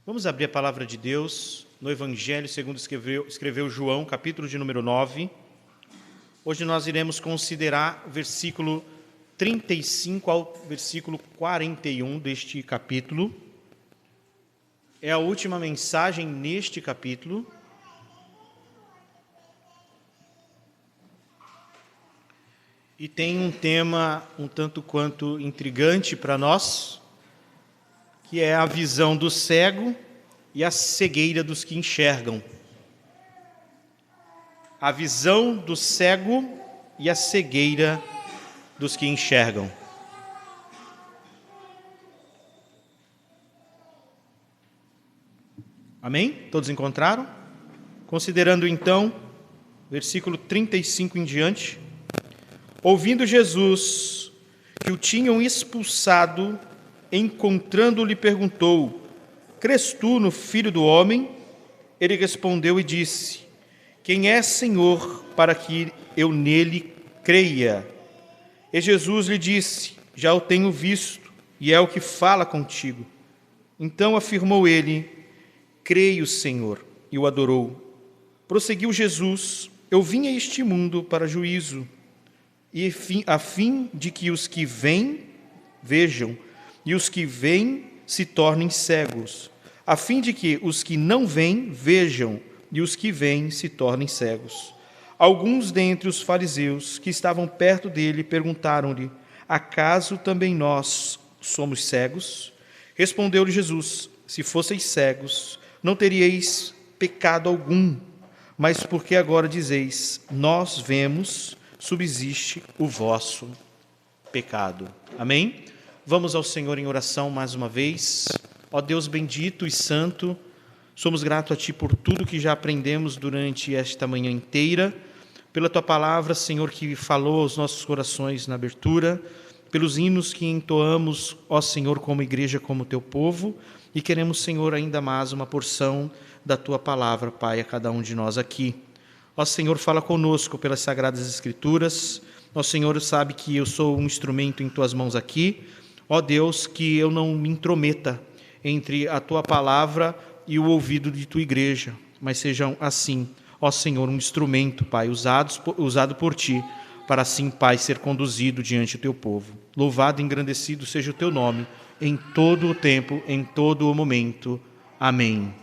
Vamos abrir a palavra de Deus no Evangelho segundo escreveu João, capítulo de número 9. Hoje nós iremos considerar versículo 35 ao versículo 41 deste capítulo. É a última mensagem neste capítulo. E tem um tema um tanto quanto intrigante para nós, que é a visão do cego e a cegueira dos que enxergam. A visão do cego e a cegueira dos que enxergam. Amém? Todos encontraram? Considerando então, versículo 35 em diante. Ouvindo Jesus que o tinham expulsado, encontrando-o, lhe perguntou: crês tu no Filho do Homem? Ele respondeu e disse: quem é Senhor, para que eu nele creia? E Jesus lhe disse: já o tenho visto, e é o que fala contigo. Então afirmou ele: creio, Senhor, e o adorou. Prosseguiu Jesus: eu vim a este mundo para juízo, e a fim de que os que veem vejam, e os que veem se tornem cegos, a fim de que os que não veem vejam, e os que veem se tornem cegos. Alguns dentre os fariseus que estavam perto dele perguntaram-lhe: acaso também nós somos cegos? Respondeu-lhe Jesus: se fosseis cegos, não teríeis pecado algum, mas porque agora dizeis, nós vemos, subsiste o vosso pecado. Amém? Vamos ao Senhor em oração mais uma vez. Ó Deus bendito e santo, somos gratos a Ti por tudo que já aprendemos durante esta manhã inteira, pela Tua palavra, Senhor, que falou aos nossos corações na abertura, pelos hinos que entoamos, ó Senhor, como igreja, como Teu povo, e queremos, Senhor, ainda mais uma porção da Tua palavra, Pai, a cada um de nós aqui. Ó Senhor, fala conosco pelas Sagradas Escrituras. Ó Senhor, sabe que eu sou um instrumento em Tuas mãos aqui. Ó Deus, que eu não me intrometa entre a Tua palavra e o ouvido de Tua igreja, mas sejam assim, ó Senhor, um instrumento, Pai, usado por Ti, para assim, Pai, ser conduzido diante do Teu povo. Louvado e engrandecido seja o Teu nome, em todo o tempo, em todo o momento. Amém.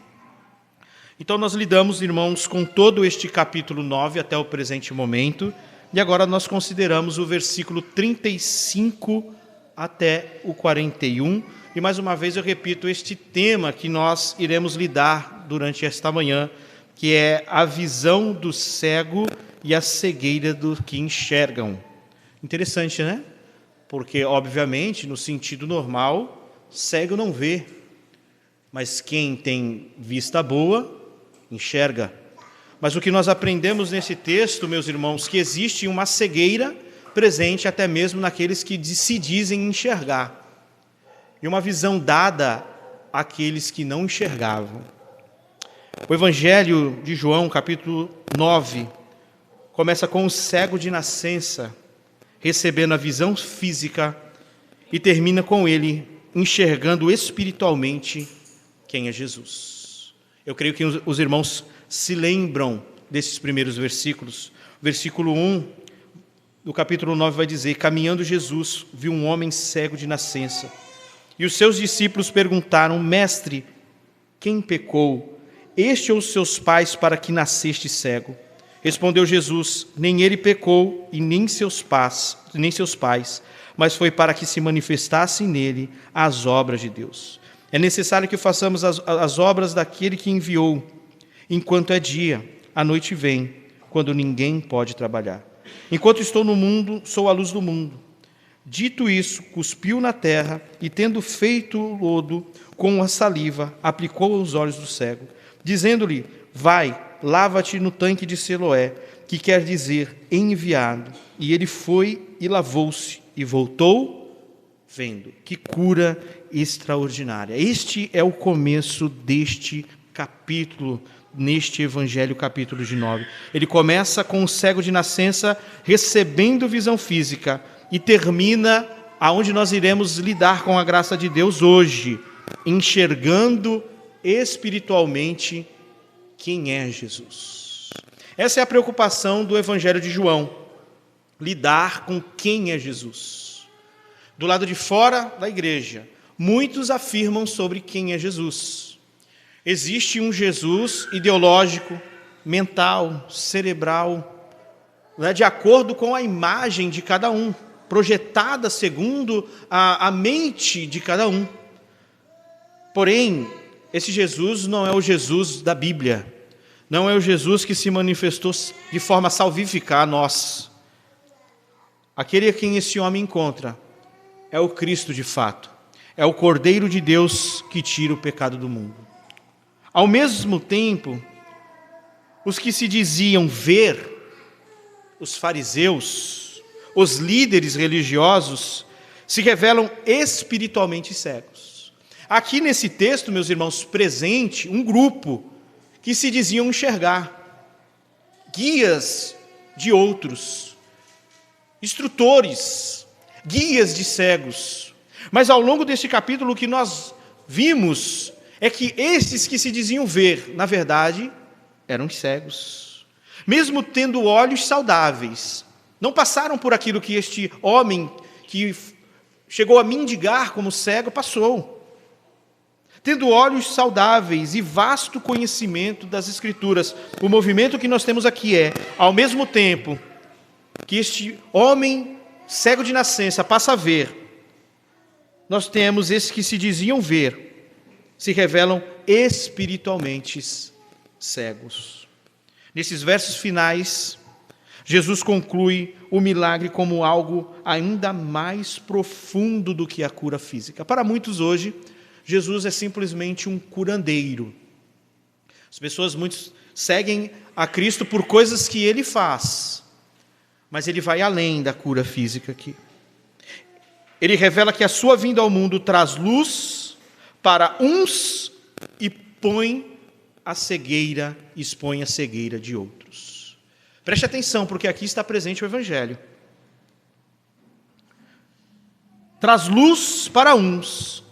Então nós lidamos, irmãos, com todo este capítulo 9 até o presente momento, e agora nós consideramos o versículo 35 até o 41, e mais uma vez eu repito este tema que nós iremos lidar durante esta manhã, que é a visão do cego e a cegueira dos que enxergam. Interessante, né? Porque, obviamente, no sentido normal, cego não vê, mas quem tem vista boa, enxerga. Mas o que nós aprendemos nesse texto, meus irmãos, que existe uma cegueira presente até mesmo naqueles que se dizem enxergar, e uma visão dada àqueles que não enxergavam. O Evangelho de João, capítulo 9, começa com o cego de nascença, recebendo a visão física, e termina com ele enxergando espiritualmente quem é Jesus. Eu creio que os irmãos se lembram desses primeiros versículos. Versículo 1 do capítulo 9 vai dizer: caminhando Jesus, viu um homem cego de nascença. E os seus discípulos perguntaram: mestre, quem pecou, este ou os seus pais, para que nasceste cego? Respondeu Jesus: nem ele pecou e nem seus pais, mas foi para que se manifestassem nele as obras de Deus. É necessário que façamos as obras daquele que enviou. Enquanto é dia, a noite vem, quando ninguém pode trabalhar. Enquanto estou no mundo, sou a luz do mundo. Dito isso, cuspiu na terra e, tendo feito o lodo com a saliva, aplicou aos olhos do cego, dizendo-lhe: vai, lava-te no tanque de Siloé, que quer dizer enviado. E ele foi e lavou-se e voltou vendo. Que cura extraordinária. Este é o começo deste capítulo, neste Evangelho, capítulo de 9. Ele começa com o cego de nascença recebendo visão física e termina aonde nós iremos lidar com a graça de Deus hoje, enxergando espiritualmente quem é Jesus. Essa é a preocupação do Evangelho de João, lidar com quem é Jesus. Do lado de fora da igreja, muitos afirmam sobre quem é Jesus. Existe um Jesus ideológico, mental, cerebral, de acordo com a imagem de cada um, projetada segundo a mente de cada um. Porém, esse Jesus não é o Jesus da Bíblia, não é o Jesus que se manifestou de forma salvífica a nós. Aquele a quem esse homem encontra é o Cristo de fato, é o Cordeiro de Deus que tira o pecado do mundo. Ao mesmo tempo, os que se diziam ver, os fariseus, os líderes religiosos, se revelam espiritualmente cegos. Aqui nesse texto, meus irmãos, presente um grupo que se diziam enxergar, guias de outros, instrutores, guias de cegos. Mas ao longo deste capítulo o que nós vimos é que esses que se diziam ver, na verdade, eram cegos. Mesmo tendo olhos saudáveis, não passaram por aquilo que este homem que chegou a mendigar como cego passou. Tendo olhos saudáveis e vasto conhecimento das Escrituras, o movimento que nós temos aqui é, ao mesmo tempo que este homem cego de nascença passa a ver, nós temos esses que se diziam ver, se revelam espiritualmente cegos. Nesses versos finais, Jesus conclui o milagre como algo ainda mais profundo do que a cura física. Para muitos hoje, Jesus é simplesmente um curandeiro. As pessoas muitos seguem a Cristo por coisas que ele faz, mas ele vai além da cura física aqui. Ele revela que a sua vinda ao mundo traz luz para uns e expõe a cegueira de outros. Preste atenção, porque aqui está presente o Evangelho. Traz luz para uns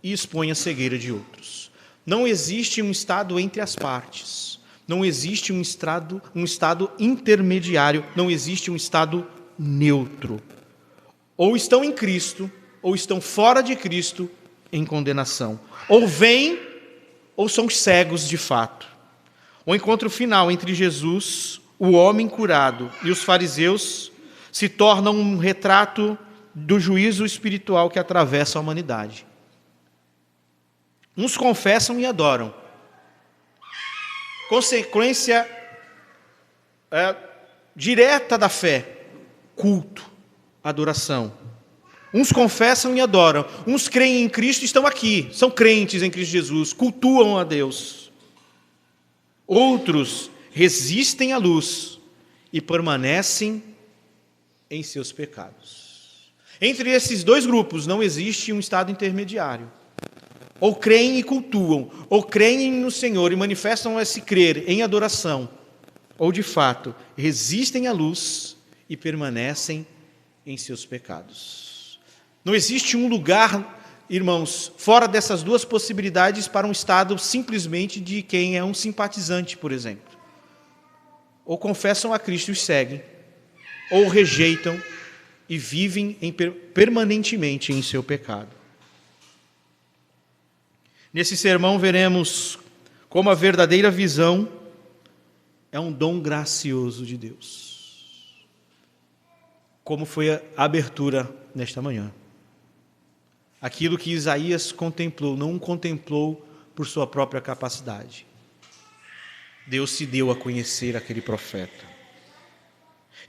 e expõe a cegueira de outros. Não existe um estado entre as partes. Não existe um estado intermediário. Não existe um estado neutro. Ou estão em Cristo, ou estão fora de Cristo em condenação. Ou vêm, ou são cegos de fato. O encontro final entre Jesus, o homem curado, e os fariseus se torna um retrato do juízo espiritual que atravessa a humanidade. Uns confessam e adoram. Consequência direta da fé, culto, adoração. Uns confessam e adoram. Uns creem em Cristo e estão aqui, são crentes em Cristo Jesus, cultuam a Deus. Outros resistem à luz e permanecem em seus pecados. Entre esses dois grupos não existe um estado intermediário. Ou creem e cultuam, ou creem no Senhor e manifestam esse crer em adoração, ou de fato resistem à luz e permanecem em seus pecados. Não existe um lugar, irmãos, fora dessas duas possibilidades para um estado simplesmente de quem é um simpatizante, por exemplo. Ou confessam a Cristo e seguem, ou rejeitam e vivem permanentemente em seu pecado. Nesse sermão veremos como a verdadeira visão é um dom gracioso de Deus. Como foi a abertura nesta manhã. Aquilo que Isaías contemplou, não contemplou por sua própria capacidade. Deus se deu a conhecer aquele profeta.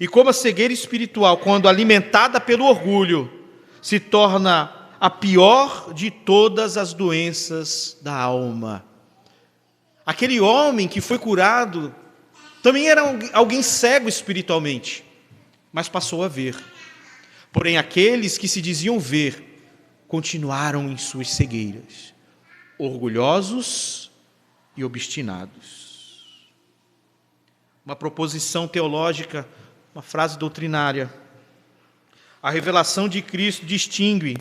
E como a cegueira espiritual, quando alimentada pelo orgulho, se torna a pior de todas as doenças da alma. Aquele homem que foi curado também era alguém cego espiritualmente, mas passou a ver. Porém, aqueles que se diziam ver continuaram em suas cegueiras, orgulhosos e obstinados. Uma proposição teológica, uma frase doutrinária. A revelação de Cristo distingue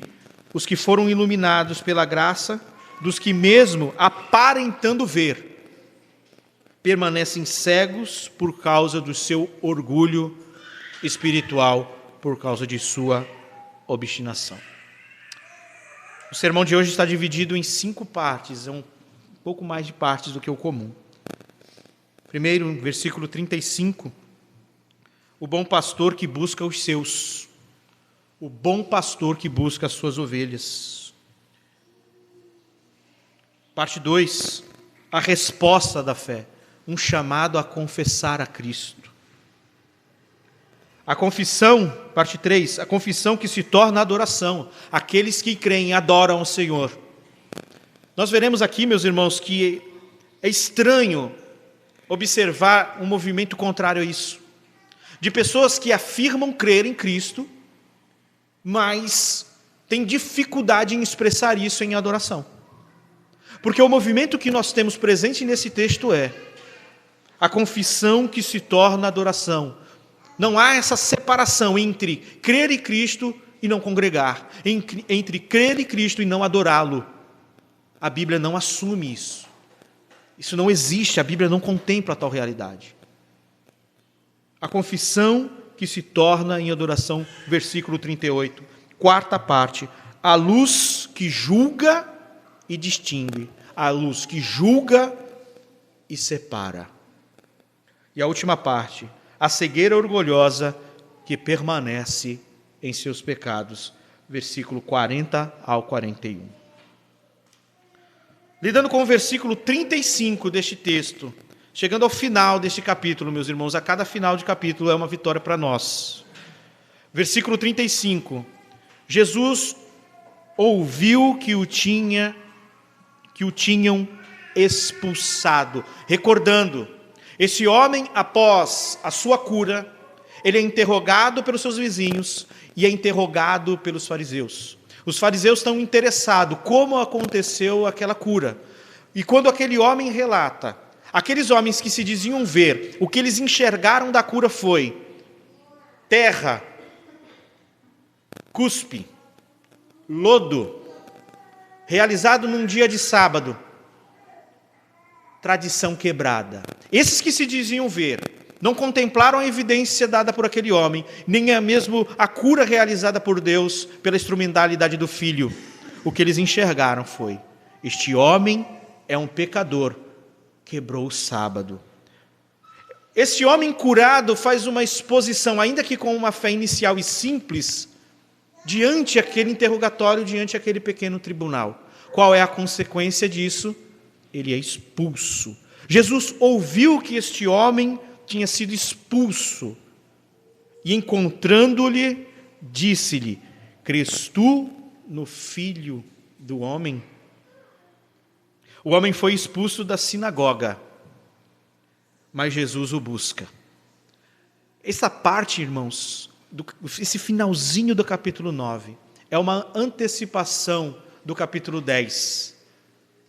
os que foram iluminados pela graça dos que, mesmo aparentando ver, permanecem cegos por causa do seu orgulho espiritual, por causa de sua obstinação. O sermão de hoje está dividido em 5 partes, é um pouco mais de partes do que o comum. Primeiro, versículo 35, o bom pastor que busca os seus, o bom pastor que busca as suas ovelhas. Parte 2, a resposta da fé, um chamado a confessar a Cristo. A confissão, parte 3, a confissão que se torna adoração. Aqueles que creem adoram o Senhor. Nós veremos aqui, meus irmãos, que é estranho observar um movimento contrário a isso. De pessoas que afirmam crer em Cristo, mas têm dificuldade em expressar isso em adoração. Porque o movimento que nós temos presente nesse texto é a confissão que se torna adoração. Não há essa separação entre crer em Cristo e não congregar, entre crer em Cristo e não adorá-lo. A Bíblia não assume isso. Isso não existe, a Bíblia não contempla tal realidade. A confissão que se torna em adoração, versículo 38, quarta parte, a luz que julga e distingue, a luz que julga e separa. E a última parte, a cegueira orgulhosa que permanece em seus pecados, versículo 40 ao 41. Lidando com o versículo 35 deste texto, chegando ao final deste capítulo, meus irmãos, a cada final de capítulo é uma vitória para nós. Versículo 35, Jesus ouviu que o tinham expulsado, recordando, esse homem, após a sua cura, ele é interrogado pelos seus vizinhos e é interrogado pelos fariseus. Os fariseus estão interessados como aconteceu aquela cura. E quando aquele homem relata, aqueles homens que se diziam ver, o que eles enxergaram da cura foi terra, cuspe, lodo, realizado num dia de sábado, tradição quebrada. Esses que se diziam ver, não contemplaram a evidência dada por aquele homem, nem a mesmo a cura realizada por Deus pela instrumentalidade do Filho. O que eles enxergaram foi, este homem é um pecador, quebrou o sábado. Esse homem curado faz uma exposição, ainda que com uma fé inicial e simples, diante aquele interrogatório, diante aquele pequeno tribunal. Qual é a consequência disso? Ele é expulso. Jesus ouviu que este homem tinha sido expulso e, encontrando-lhe, disse-lhe, crês tu no Filho do Homem? O homem foi expulso da sinagoga, mas Jesus o busca. Essa parte, irmãos, esse finalzinho do capítulo 9, é uma antecipação do capítulo 10.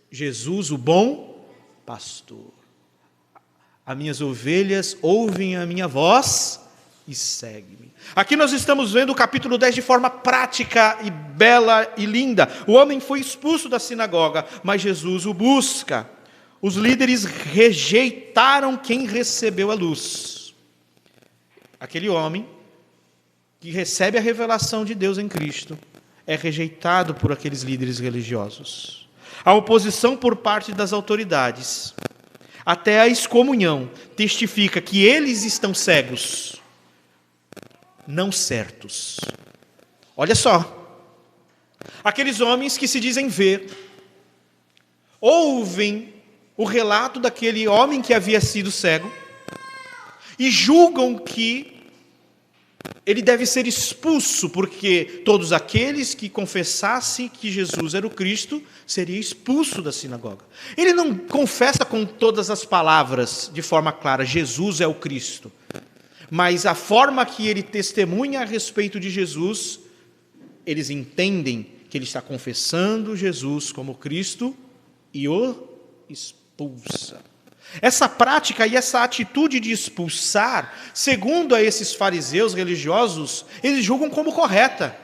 Jesus, o bom pastor. As minhas ovelhas ouvem a minha voz e seguem-me. Aqui nós estamos vendo o capítulo 10 de forma prática e bela e linda. O homem foi expulso da sinagoga, mas Jesus o busca. Os líderes rejeitaram quem recebeu a luz. Aquele homem que recebe a revelação de Deus em Cristo é rejeitado por aqueles líderes religiosos. A oposição por parte das autoridades, até a excomunhão, testifica que eles estão cegos, não certos. Olha só, aqueles homens que se dizem ver, ouvem o relato daquele homem que havia sido cego e julgam que ele deve ser expulso, porque todos aqueles que confessassem que Jesus era o Cristo, seria expulso da sinagoga. Ele não confessa com todas as palavras, de forma clara, Jesus é o Cristo. Mas a forma que ele testemunha a respeito de Jesus, eles entendem que ele está confessando Jesus como Cristo e o expulsa. Essa prática e essa atitude de expulsar, segundo a esses fariseus religiosos, eles julgam como correta.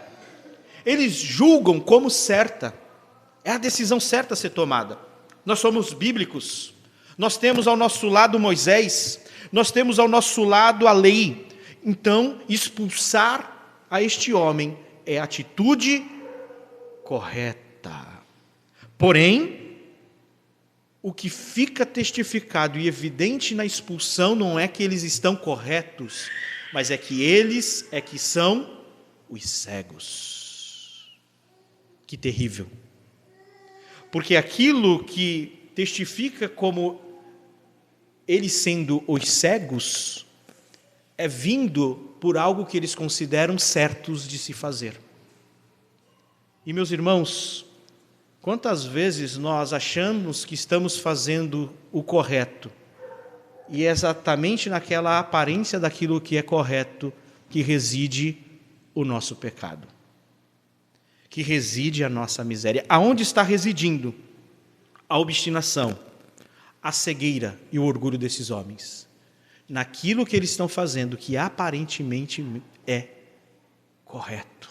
Eles julgam como certa. É a decisão certa a ser tomada. Nós somos bíblicos. Nós temos ao nosso lado Moisés. Nós temos ao nosso lado a lei. Então, expulsar a este homem é a atitude correta. Porém, o que fica testificado e evidente na expulsão não é que eles estão corretos, mas é que eles é que são os cegos. Que terrível. Porque aquilo que testifica como eles sendo os cegos é vindo por algo que eles consideram certos de se fazer. E, meus irmãos, quantas vezes nós achamos que estamos fazendo o correto e é exatamente naquela aparência daquilo que é correto que reside o nosso pecado, que reside a nossa miséria. Aonde está residindo a obstinação, a cegueira e o orgulho desses homens? Naquilo que eles estão fazendo que aparentemente é correto.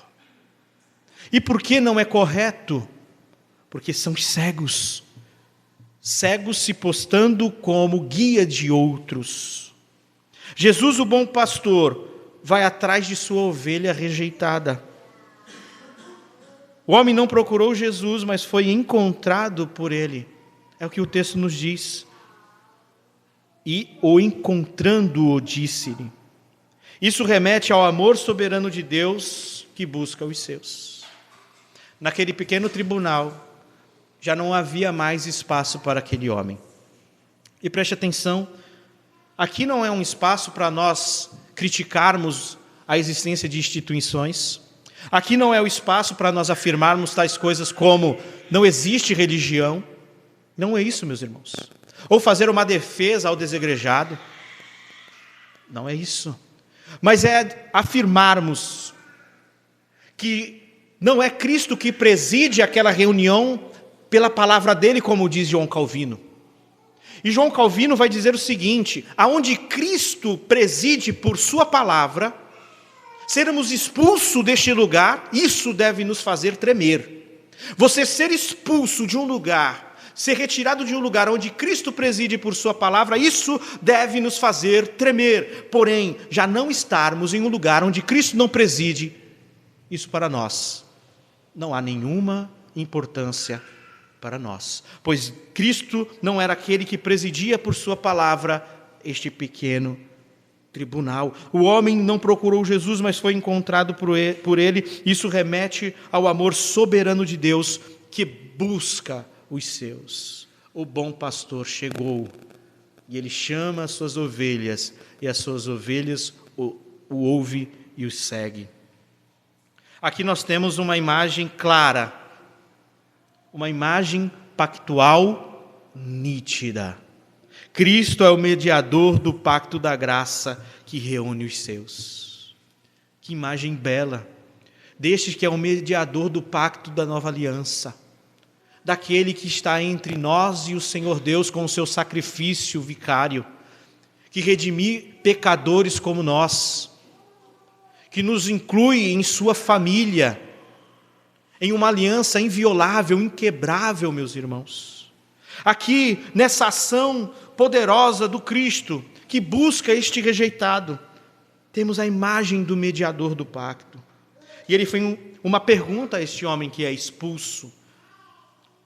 E por que não é correto? Porque são cegos. Cegos se postando como guia de outros. Jesus, o bom pastor, vai atrás de sua ovelha rejeitada. O homem não procurou Jesus, mas foi encontrado por ele. É o que o texto nos diz. E o encontrando-o, disse-lhe. Isso remete ao amor soberano de Deus que busca os seus. Naquele pequeno tribunal, já não havia mais espaço para aquele homem. E preste atenção, aqui não é um espaço para nós criticarmos a existência de instituições. Aqui não é o espaço para nós afirmarmos tais coisas como não existe religião. Não é isso, meus irmãos. Ou fazer uma defesa ao desegrejado. Não é isso. Mas é afirmarmos que não é Cristo que preside aquela reunião pela palavra dele, como diz João Calvino. E João Calvino vai dizer o seguinte: aonde Cristo preside por sua palavra, sermos expulsos deste lugar, isso deve nos fazer tremer. Você ser expulso de um lugar, ser retirado de um lugar onde Cristo preside por sua palavra, isso deve nos fazer tremer. Porém, já não estarmos em um lugar onde Cristo não preside, isso para nós não há nenhuma importância para nós. Pois Cristo não era aquele que presidia por sua palavra este pequeno tribunal. O homem não procurou Jesus, mas foi encontrado por ele. Isso remete ao amor soberano de Deus que busca os seus. O bom pastor chegou e ele chama as suas ovelhas e as suas ovelhas o ouve e o segue. Aqui nós temos uma imagem clara, uma imagem pactual nítida. Cristo é o mediador do pacto da graça que reúne os seus. Que imagem bela, deste que é o mediador do pacto da nova aliança, daquele que está entre nós e o Senhor Deus com o seu sacrifício vicário, que redimir pecadores como nós, que nos inclui em sua família, em uma aliança inviolável, inquebrável, meus irmãos. Aqui, nessa ação poderosa do Cristo, que busca este rejeitado, temos a imagem do mediador do pacto. E ele fez uma pergunta a este homem que é expulso: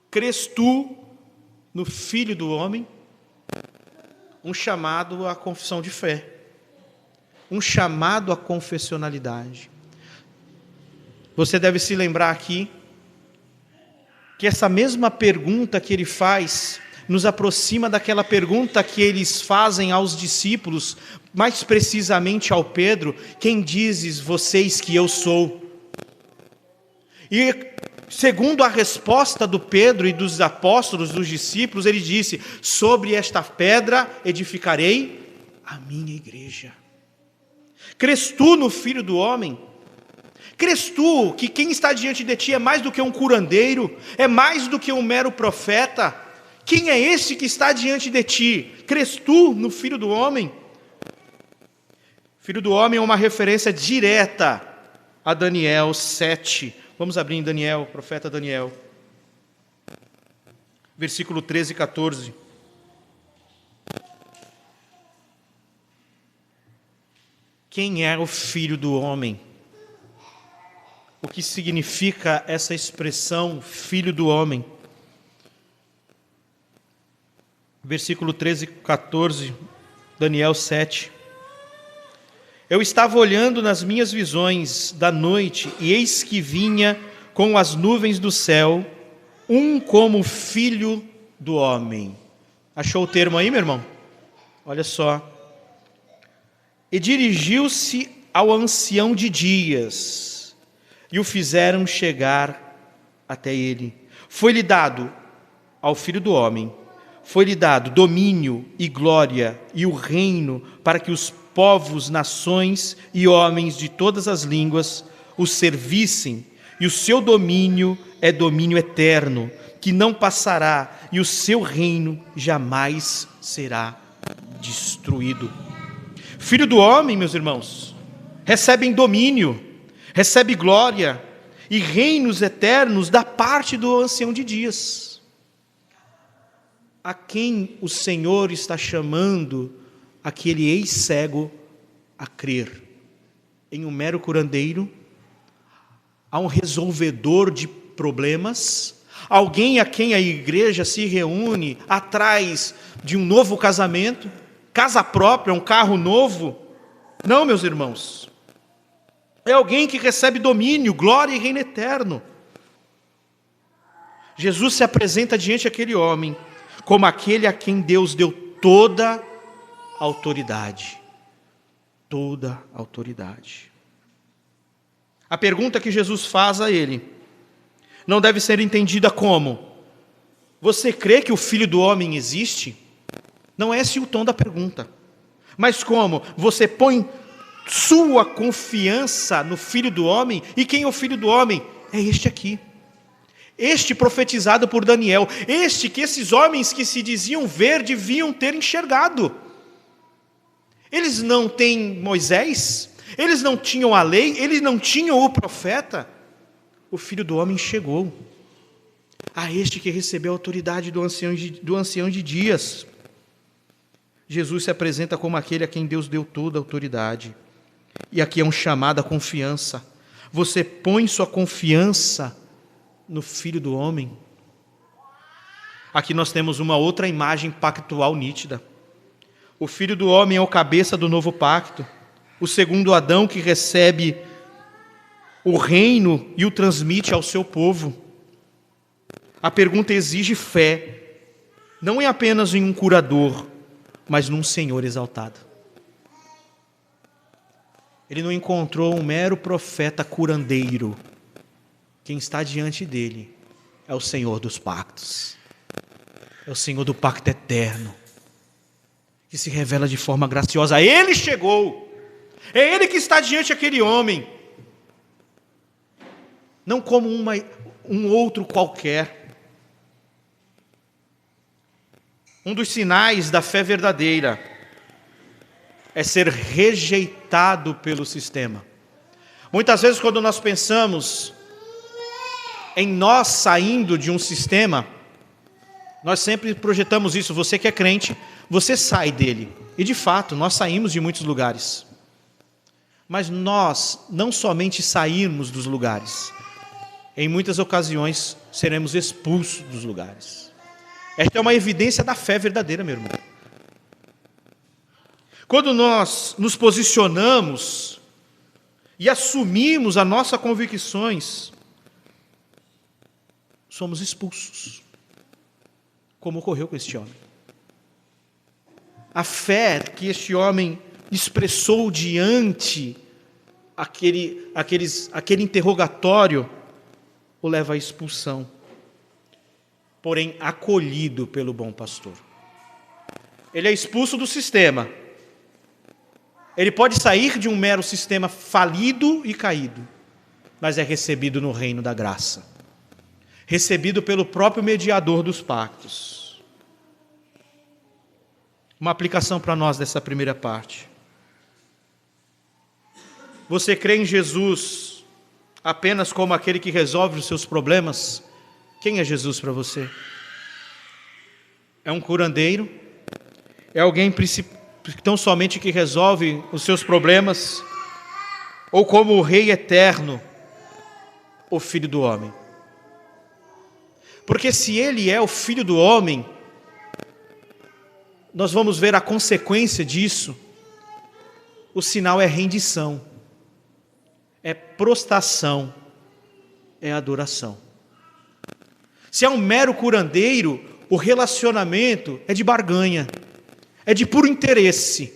crês tu no Filho do Homem? Um chamado à confissão de fé, um chamado à confessionalidade. Você deve se lembrar aqui que essa mesma pergunta que ele faz nos aproxima daquela pergunta que eles fazem aos discípulos, mais precisamente ao Pedro: quem dizes vocês que eu sou? E segundo a resposta do Pedro e dos apóstolos, dos discípulos, ele disse: sobre esta pedra edificarei a minha igreja. Crês tu no Filho do Homem? Crês tu que quem está diante de ti é mais do que um curandeiro, é mais do que um mero profeta? Quem é esse que está diante de ti? Crês tu no Filho do Homem? Filho do Homem é uma referência direta a Daniel 7. Vamos abrir em Daniel, profeta Daniel. versículo 13 e 14. Quem é o Filho do Homem? O que significa essa expressão, Filho do Homem? Versículo 13 e 14, Daniel 7. Eu estava olhando nas minhas visões da noite, e eis que vinha com as nuvens do céu, um como Filho do Homem. Achou o termo aí, meu irmão? Olha só. E dirigiu-se ao ancião de dias, e o fizeram chegar até ele. Foi-lhe dado ao Filho do Homem, foi-lhe dado domínio e glória e o reino, para que os povos, nações e homens de todas as línguas o servissem, e o seu domínio é domínio eterno, que não passará, e o seu reino jamais será destruído. Filho do homem, meus irmãos, recebem domínio, recebe glória e reinos eternos da parte do ancião de dias. A quem o Senhor está chamando aquele ex-cego a crer? Em um mero curandeiro? A um resolvedor de problemas? Alguém a quem a igreja se reúne atrás de um novo casamento? Casa própria, um carro novo? Não, meus irmãos. É alguém que recebe domínio, glória e reino eterno. Jesus se apresenta diante daquele homem como aquele a quem Deus deu toda a autoridade. Toda a autoridade. A pergunta que Jesus faz a ele não deve ser entendida como: você crê que o Filho do Homem existe? Não é esse o tom da pergunta. Mas como? Você põe sua confiança no Filho do Homem? E quem é o Filho do Homem? É este aqui. Este profetizado por Daniel. Este que esses homens que se diziam ver deviam ter enxergado. Eles não têm Moisés, eles não tinham a lei, eles não tinham o profeta. O Filho do Homem chegou. A este que recebeu a autoridade do ancião de dias. Jesus se apresenta como aquele a quem Deus deu toda a autoridade. E aqui é um chamado à confiança. Você põe sua confiança no Filho do Homem? Aqui nós temos uma outra imagem pactual nítida. O Filho do Homem é o cabeça do novo pacto, o segundo Adão que recebe o reino e o transmite ao seu povo. A pergunta exige fé, não é apenas em um curador, mas num Senhor exaltado. Ele não encontrou um mero profeta curandeiro. Quem está diante dele é o Senhor dos pactos. É o Senhor do pacto eterno, que se revela de forma graciosa. Ele chegou. É Ele que está diante daquele homem. Não como um outro qualquer. Um dos sinais da fé verdadeira é ser rejeitado pelo sistema. Muitas vezes, quando nós pensamos em nós saindo de um sistema, nós sempre projetamos isso. Você que é crente, você sai dele. E de fato, nós saímos de muitos lugares. Mas nós não somente sairmos dos lugares, em muitas ocasiões seremos expulsos dos lugares. Esta é uma evidência da fé verdadeira, meu irmão. Quando nós nos posicionamos e assumimos as nossas convicções, somos expulsos, como ocorreu com este homem. A fé que este homem expressou diante aquele interrogatório o leva à expulsão, porém acolhido pelo bom pastor. Ele é expulso do sistema. Ele pode sair de um mero sistema falido e caído, mas é recebido no reino da graça, recebido pelo próprio mediador dos pactos. Uma aplicação para nós dessa primeira parte. Você crê em Jesus apenas como aquele que resolve os seus problemas? Quem é Jesus para você? é um curandeiro, é alguém tão somente que resolve os seus problemas, ou como o Rei eterno, o Filho do homem. Porque se ele é o Filho do homem, nós vamos ver a consequência disso. O sinal é rendição, é prostração, é adoração. Se é um mero curandeiro, o relacionamento é de barganha, é de puro interesse.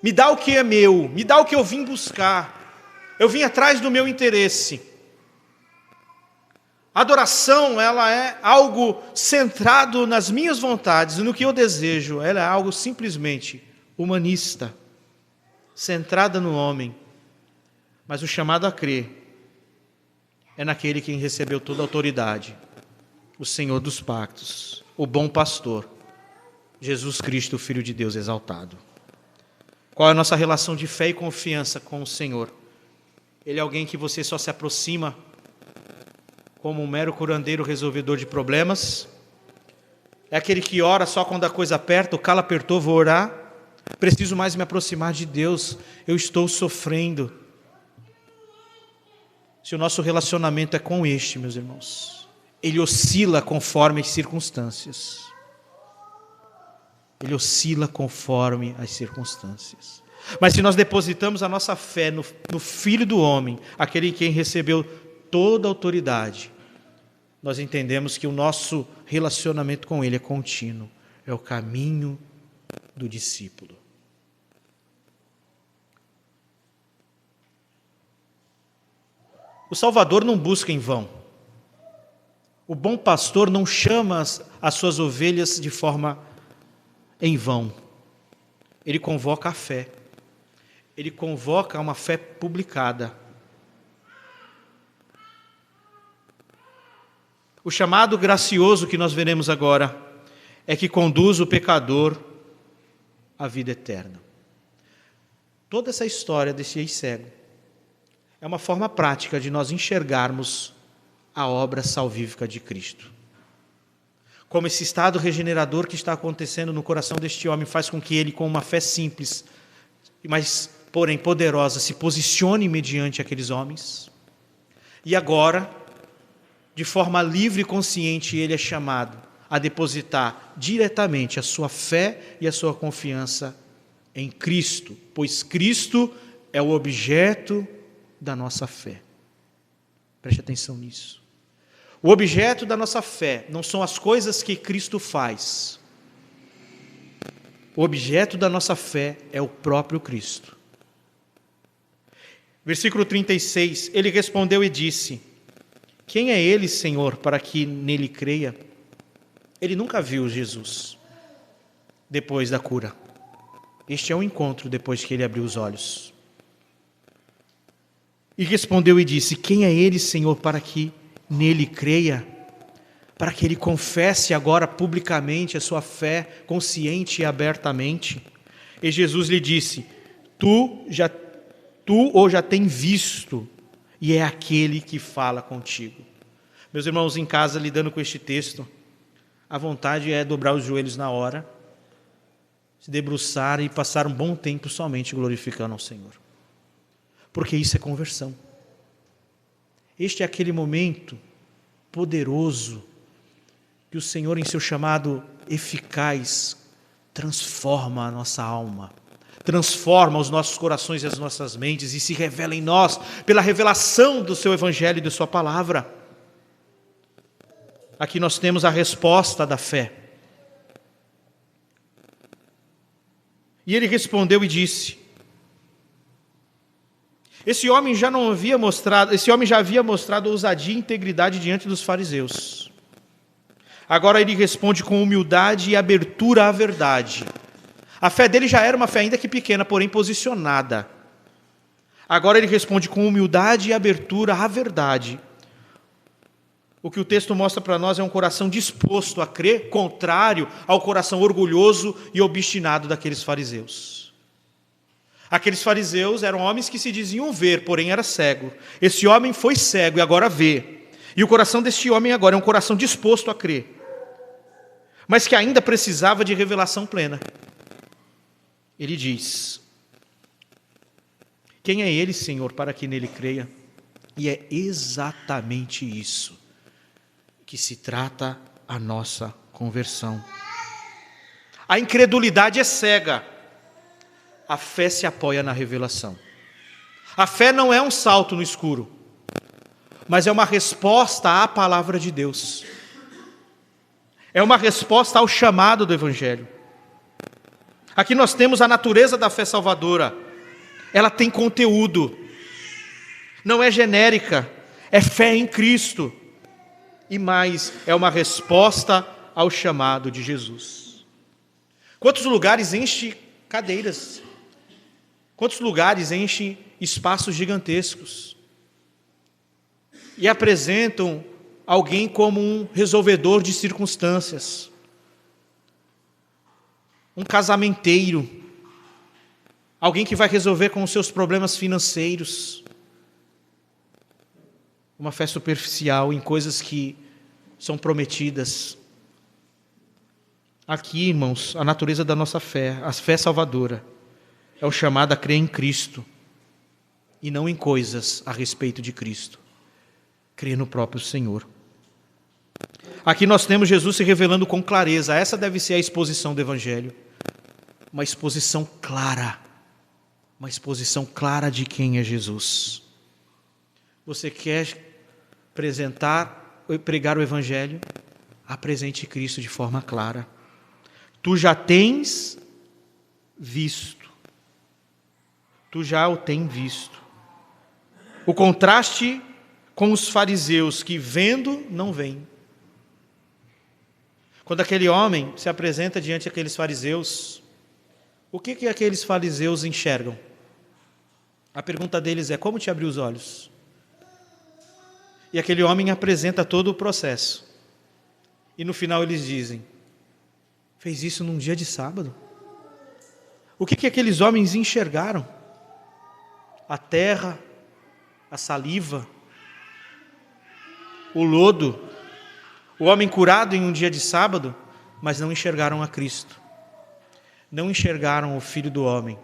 Me dá o que é meu, me dá o que eu vim buscar, eu vim atrás do meu interesse. A adoração, ela é algo centrado nas minhas vontades, no que eu desejo. Ela é algo simplesmente humanista, centrada no homem. Mas o chamado a crer é naquele quem recebeu toda a autoridade, o Senhor dos pactos, o bom pastor, Jesus Cristo, o Filho de Deus exaltado. Qual é a nossa relação de fé e confiança com o Senhor? Ele é alguém que você só se aproxima como um mero curandeiro resolvedor de problemas? É aquele que ora só quando a coisa aperta, o calo apertou, vou orar? Preciso mais me aproximar de Deus, eu estou sofrendo. Se o nosso relacionamento é com este, meus irmãos, ele oscila conforme as circunstâncias. Ele oscila conforme as circunstâncias. Mas se nós depositamos a nossa fé no Filho do homem, aquele em quem recebeu toda a autoridade, nós entendemos que o nosso relacionamento com ele é contínuo, é o caminho do discípulo. O Salvador não busca em vão. O bom pastor não chama as suas ovelhas de forma em vão. Ele convoca a fé. Ele convoca uma fé publicada. O chamado gracioso que nós veremos agora é que conduz o pecador à vida eterna. Toda essa história desse ex-cego é uma forma prática de nós enxergarmos a obra salvífica de Cristo. Como esse estado regenerador que está acontecendo no coração deste homem faz com que ele, com uma fé simples, mas porém poderosa, se posicione mediante aqueles homens. E agora, de forma livre e consciente, ele é chamado a depositar diretamente a sua fé e a sua confiança em Cristo, pois Cristo é o objeto da nossa fé. Preste atenção nisso. O objeto da nossa fé não são as coisas que Cristo faz. O objeto da nossa fé é o próprio Cristo. Versículo 36, ele respondeu e disse: quem é ele, Senhor, para que nele creia? Ele nunca viu Jesus depois da cura. Este é o encontro depois que ele abriu os olhos. E respondeu e disse: quem é ele, Senhor, para que nele creia? Para que ele confesse agora publicamente a sua fé, consciente e abertamente. E Jesus lhe disse: tu ou já tem visto, e é aquele que fala contigo. Meus irmãos, em casa, lidando com este texto, a vontade é dobrar os joelhos na hora, se debruçar e passar um bom tempo somente glorificando ao Senhor. Porque isso é conversão. Este é aquele momento poderoso que o Senhor, em seu chamado eficaz, transforma a nossa alma, transforma os nossos corações e as nossas mentes e se revela em nós pela revelação do seu Evangelho e da sua palavra. Aqui nós temos a resposta da fé. E ele respondeu e disse: esse homem já havia mostrado ousadia e integridade diante dos fariseus. Agora ele responde com humildade e abertura à verdade. A fé dele já era uma fé ainda que pequena, porém posicionada. Agora ele responde com humildade e abertura à verdade. O que o texto mostra para nós é um coração disposto a crer, contrário ao coração orgulhoso e obstinado daqueles fariseus. Aqueles fariseus eram homens que se diziam ver, porém era cego. Esse homem foi cego e agora vê. E o coração deste homem agora é um coração disposto a crer. mas que ainda precisava de revelação plena. Ele diz: quem é ele, Senhor, para que nele creia? E é exatamente isso que se trata a nossa conversão. A incredulidade é cega, a fé se apoia na revelação. A fé não é um salto no escuro, mas é uma resposta à palavra de Deus. É uma resposta ao chamado do Evangelho. Aqui nós temos a natureza da fé salvadora. Ela tem conteúdo. Não é genérica, é fé em Cristo. E mais, é uma resposta ao chamado de Jesus. Quantos lugares enchem cadeiras? Quantos lugares enchem espaços gigantescos? E apresentam alguém como um resolvedor de circunstâncias, um casamenteiro, alguém que vai resolver com os seus problemas financeiros. Uma fé superficial em coisas que são prometidas. Aqui, irmãos, a natureza da nossa fé, a fé salvadora, é o chamado a crer em Cristo e não em coisas a respeito de Cristo. Crer no próprio Senhor. Aqui nós temos Jesus se revelando com clareza. Essa deve ser a exposição do Evangelho. Uma exposição clara. Uma exposição clara de quem é Jesus. Você quer pregar o Evangelho? Apresente Cristo de forma clara. Tu já tens visto. Tu já o tens visto. O contraste com os fariseus que vendo, não veem. Quando aquele homem se apresenta diante daqueles fariseus, o que aqueles fariseus enxergam? A pergunta deles é: como te abriu os olhos? E aquele homem apresenta todo o processo. E no final eles dizem: fez isso num dia de sábado? O que aqueles homens enxergaram? A terra, a saliva, o lodo, o homem curado em um dia de sábado, mas não enxergaram a Cristo. Não enxergaram o Filho do Homem,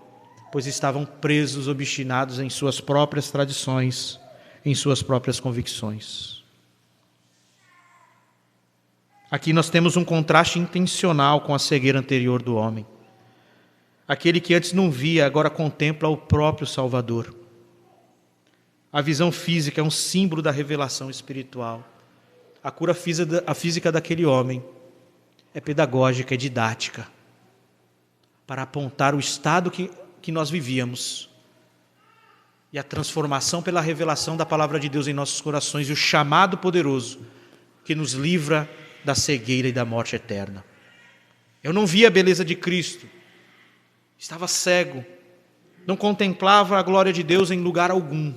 pois estavam presos, obstinados em suas próprias tradições, em suas próprias convicções. Aqui nós temos um contraste intencional com a cegueira anterior do homem. Aquele que antes não via, agora contempla o próprio Salvador. A visão física é um símbolo da revelação espiritual. A cura física daquele homem é pedagógica, é didática, para apontar o estado que nós vivíamos. E a transformação pela revelação da palavra de Deus em nossos corações e o chamado poderoso que nos livra da cegueira e da morte eterna. Eu não via a beleza de Cristo, estava cego, não contemplava a glória de Deus em lugar algum.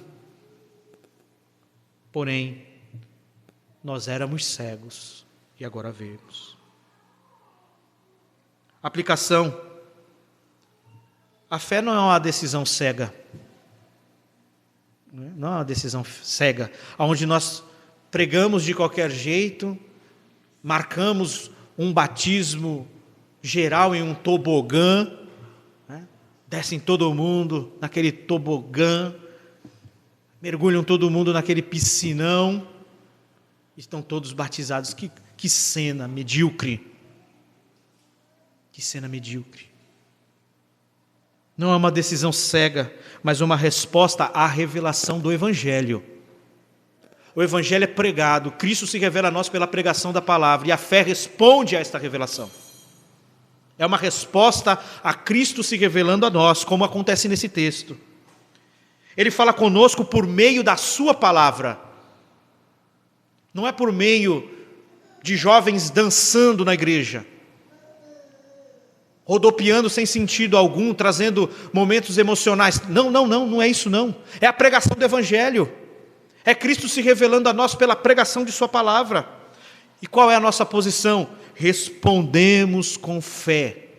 Porém, nós éramos cegos e agora vemos. Aplicação. A fé não é uma decisão cega. Não é uma decisão cega, onde nós pregamos de qualquer jeito, marcamos um batismo geral em um tobogã, né? Descem todo mundo naquele tobogã, mergulham todo mundo naquele piscinão, estão todos batizados. Que cena medíocre. Que cena medíocre. Não é uma decisão cega, mas uma resposta à revelação do Evangelho. O Evangelho é pregado, Cristo se revela a nós pela pregação da palavra, e a fé responde a esta revelação. É uma resposta a Cristo se revelando a nós, como acontece nesse texto. Ele fala conosco por meio da sua palavra. Não é por meio de jovens dançando na igreja, rodopiando sem sentido algum, trazendo momentos emocionais. Não é isso não. É a pregação do Evangelho. É Cristo se revelando a nós pela pregação de sua palavra. E qual é a nossa posição? Respondemos com fé.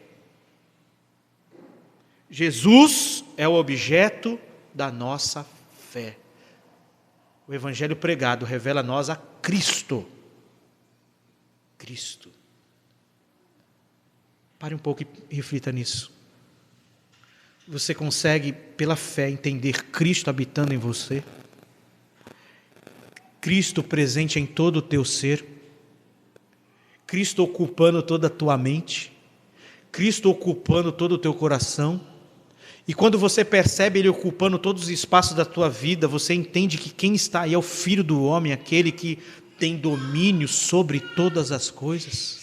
Jesus é o objeto da nossa fé. O Evangelho pregado revela a nós a Cristo. Cristo. Pare um pouco e reflita nisso. Você consegue, pela fé, entender Cristo habitando em você? Cristo presente em todo o teu ser? Cristo ocupando toda a tua mente? Cristo ocupando todo o teu coração? E quando você percebe Ele ocupando todos os espaços da tua vida, você entende que quem está aí é o Filho do Homem, aquele que tem domínio sobre todas as coisas,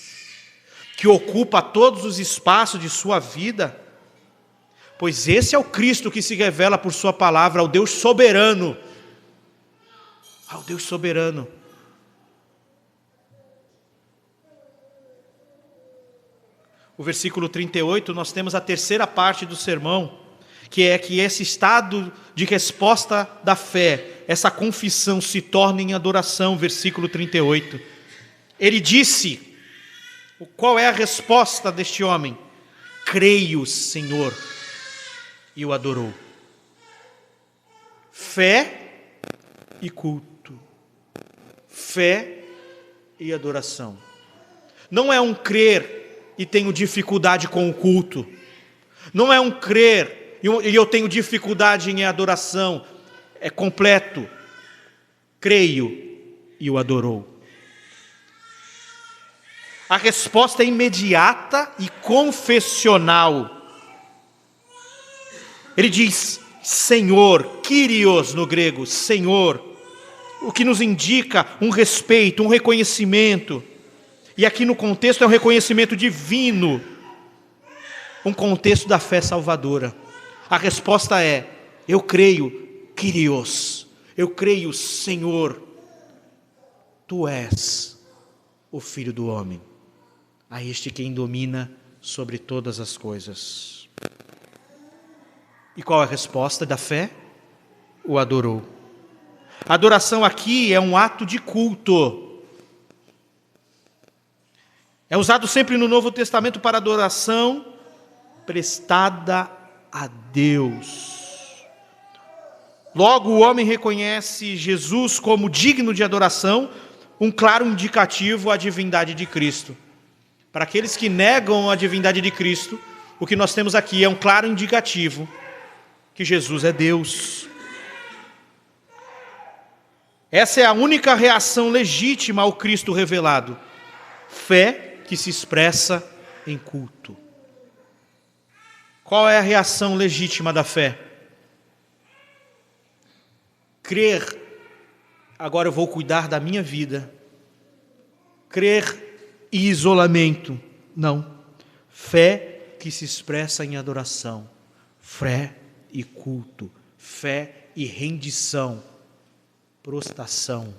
que ocupa todos os espaços de sua vida, pois esse é o Cristo que se revela por sua palavra, ao Deus soberano, ao Deus soberano. O versículo 38, nós temos a terceira parte do sermão, que é que esse estado de resposta da fé, essa confissão se torna em adoração, versículo 38. Ele disse, qual é a resposta deste homem? Creio, Senhor, e o adorou. Fé e culto, fé e adoração. Não é um crer e tenho dificuldade com o culto, não é um crer e eu tenho dificuldade em adoração, é completo. Creio e o adorou. A resposta é imediata e confessional. Ele diz, Senhor, Kyrios no grego, Senhor, o que nos indica um respeito, um reconhecimento. E aqui no contexto é um reconhecimento divino, um contexto da fé salvadora. A resposta é, eu creio, Kyrios, eu creio, Senhor, Tu és o Filho do Homem, a este quem domina sobre todas as coisas. E qual é a resposta da fé? O adorou. A adoração aqui é um ato de culto. É usado sempre no Novo Testamento para adoração prestada a Deus. Logo, o homem reconhece Jesus como digno de adoração, um claro indicativo à divindade de Cristo. Para aqueles que negam a divindade de Cristo, o que nós temos aqui é um claro indicativo que Jesus é Deus. Essa é a única reação legítima ao Cristo revelado. Fé que se expressa em culto. Qual é a reação legítima da fé? Crer, agora eu vou cuidar da minha vida. Crer e isolamento. Não. Fé que se expressa em adoração. Fé e culto. Fé e rendição. Prostração.